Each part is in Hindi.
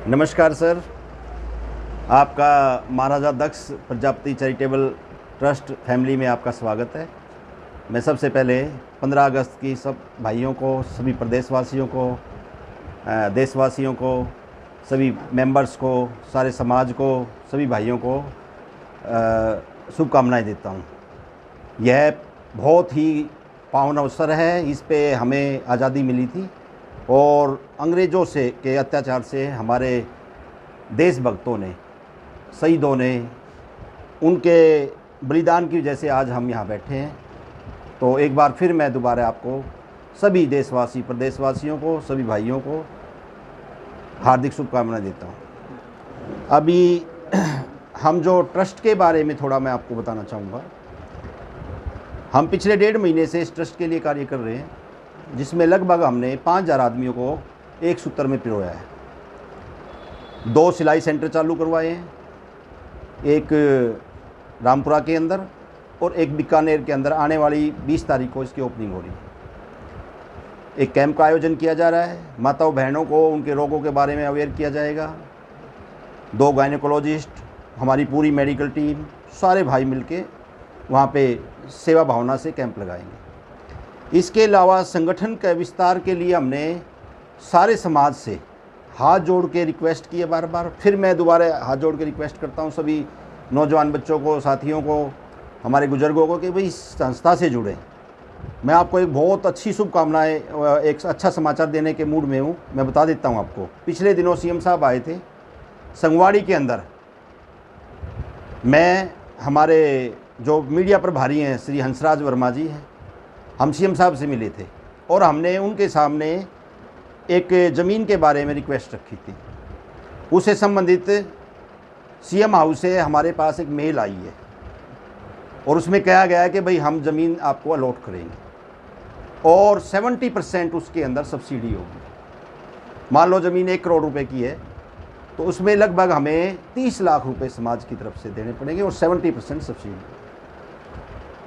नमस्कार सर, आपका महाराजा दक्ष प्रजापति चैरिटेबल ट्रस्ट फैमिली में आपका स्वागत है। मैं सबसे पहले 15 अगस्त की सब भाइयों को, सभी प्रदेशवासियों को, देशवासियों को, सभी मेंबर्स को, सारे समाज को, सभी भाइयों को शुभकामनाएं देता हूं। यह बहुत ही पावन अवसर है। इस पे हमें आज़ादी मिली थी और अंग्रेज़ों से के अत्याचार से हमारे देशभक्तों ने, शहीदों ने, उनके बलिदान की वजह से आज हम यहाँ बैठे हैं। तो एक बार फिर मैं दोबारा आपको, सभी देशवासी, प्रदेशवासियों को, सभी भाइयों को हार्दिक शुभकामनाएं देता हूँ। अभी हम जो ट्रस्ट के बारे में थोड़ा मैं आपको बताना चाहूँगा। हम पिछले 1.5 महीने से इस ट्रस्ट के लिए कार्य कर रहे हैं, जिसमें लगभग हमने 5000 आदमियों को एक सूत्र में पिरोया है। 2 सिलाई सेंटर चालू करवाए हैं, एक रामपुरा के अंदर और एक बीकानेर के अंदर। आने वाली 20 तारीख को इसकी ओपनिंग हो रही है। एक कैंप का आयोजन किया जा रहा है। माताओं बहनों को उनके रोगों के बारे में अवेयर किया जाएगा। 2 गायनेकोलॉजिस्ट, हमारी पूरी मेडिकल टीम, सारे भाई मिलके वहाँ पे सेवा भावना से कैंप लगाएंगे। इसके अलावा संगठन के विस्तार के लिए हमने सारे समाज से हाथ जोड़ के रिक्वेस्ट की है बार बार। फिर मैं दोबारा हाथ जोड़ के रिक्वेस्ट करता हूँ सभी नौजवान बच्चों को, साथियों को, हमारे बुजुर्गों को कि भाई इस संस्था से जुड़ें। मैं आपको एक बहुत अच्छी शुभकामनाएं, एक अच्छा समाचार देने के मूड में हूँ। मैं बता देता हूँ आपको। पिछले दिनों सीएम साहब आए थे संगवाड़ी के अंदर। मैं, हमारे जो मीडिया प्रभारी हैं श्री हंसराज वर्मा जी हैं, हम सीएम साहब से मिले थे और हमने उनके सामने एक ज़मीन के बारे में रिक्वेस्ट रखी थी। उससे संबंधित सीएम हाउस से हमारे पास एक मेल आई है और उसमें कहा गया है कि भाई हम ज़मीन आपको अलॉट करेंगे और 70% उसके अंदर सब्सिडी होगी। मान लो ज़मीन 1 करोड़ रुपए की है तो उसमें लगभग हमें 30 लाख रुपए समाज की तरफ से देने पड़ेंगे और 70% सब्सिडी।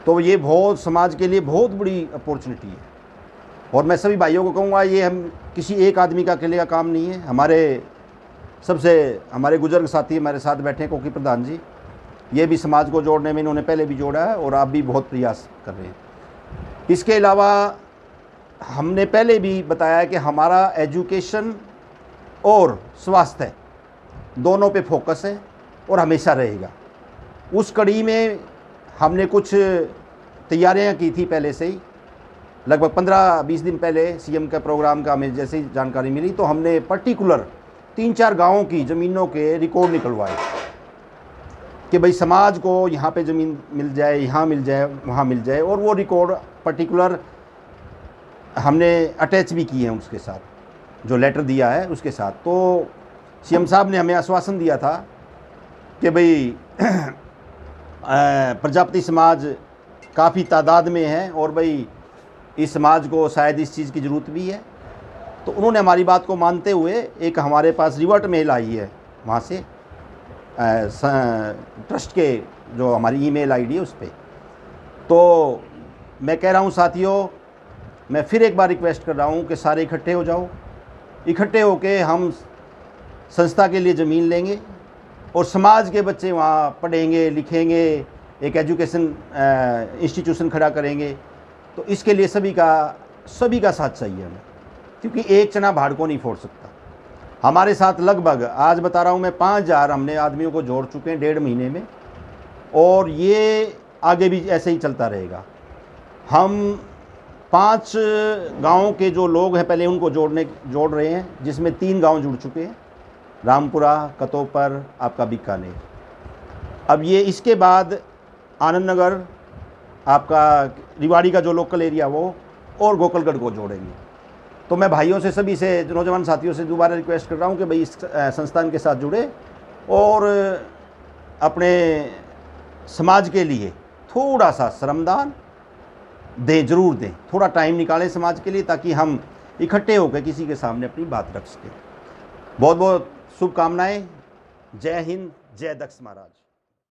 तो ये बहुत समाज के लिए बहुत बड़ी अपॉर्चुनिटी है। और मैं सभी भाइयों को कहूँगा, ये हम किसी एक आदमी का अकेले का काम नहीं है। हमारे बुजुर्ग साथी हमारे साथ बैठे हैं, कोकी प्रधान जी, ये भी समाज को जोड़ने में इन्होंने पहले भी जोड़ा है और आप भी बहुत प्रयास कर रहे हैं। इसके अलावा हमने पहले भी बताया कि हमारा एजुकेशन और स्वास्थ्य दोनों पे फोकस है और हमेशा रहेगा। उस कड़ी में हमने कुछ तैयारियां की थी पहले से ही। लगभग 15-20 दिन पहले सीएम का प्रोग्राम का हमें जैसे ही जानकारी मिली तो हमने पर्टिकुलर 3-4 गांवों की ज़मीनों के रिकॉर्ड निकलवाए कि भाई समाज को यहाँ पे ज़मीन मिल जाए, यहाँ मिल जाए, वहाँ मिल जाए। और वो रिकॉर्ड पर्टिकुलर हमने अटैच भी किए हैं उसके साथ, जो लेटर दिया है उसके साथ। तो सीएम साहब ने हमें आश्वासन दिया था कि भाई प्रजापति समाज काफ़ी तादाद में है और भाई इस समाज को शायद इस चीज़ की ज़रूरत भी है। तो उन्होंने हमारी बात को मानते हुए एक हमारे पास रिवर्ट मेल आई है वहाँ से, ट्रस्ट के जो हमारी ईमेल आईडी है उस पर। तो मैं कह रहा हूँ साथियों, मैं फिर एक बार रिक्वेस्ट कर रहा हूँ कि सारे इकट्ठे हो जाओ। इकट्ठे होके हम संस्था के लिए ज़मीन लेंगे और समाज के बच्चे वहाँ पढ़ेंगे, लिखेंगे, एक एजुकेशन इंस्टीट्यूशन खड़ा करेंगे। तो इसके लिए सभी का साथ चाहिए हमें, क्योंकि एक चना भाड़ को नहीं फोड़ सकता। हमारे साथ लगभग, आज बता रहा हूँ मैं, 5000 हमने आदमियों को जोड़ चुके हैं 1.5 महीने में और ये आगे भी ऐसे ही चलता रहेगा। हम 5 गाँव के जो लोग हैं पहले उनको जोड़ रहे हैं, जिसमें 3 गाँव जुड़ चुके हैं, रामपुरा, कतोपर, आपका बीकानेर। अब ये इसके बाद आनंद नगर, आपका रिवाड़ी का जो लोकल एरिया वो, और गोकलगढ़ को जोड़ेंगे। तो मैं भाइयों से, सभी से, नौजवान साथियों से दोबारा रिक्वेस्ट कर रहा हूँ कि भाई इस संस्थान के साथ जुड़े और अपने समाज के लिए थोड़ा सा श्रमदान दें, ज़रूर दें। थोड़ा टाइम निकालें समाज के लिए, ताकि हम इकट्ठे होकर किसी के सामने अपनी बात रख सकें। बहुत बहुत शुभकामनाएं। जय हिंद, जय दक्ष महाराज।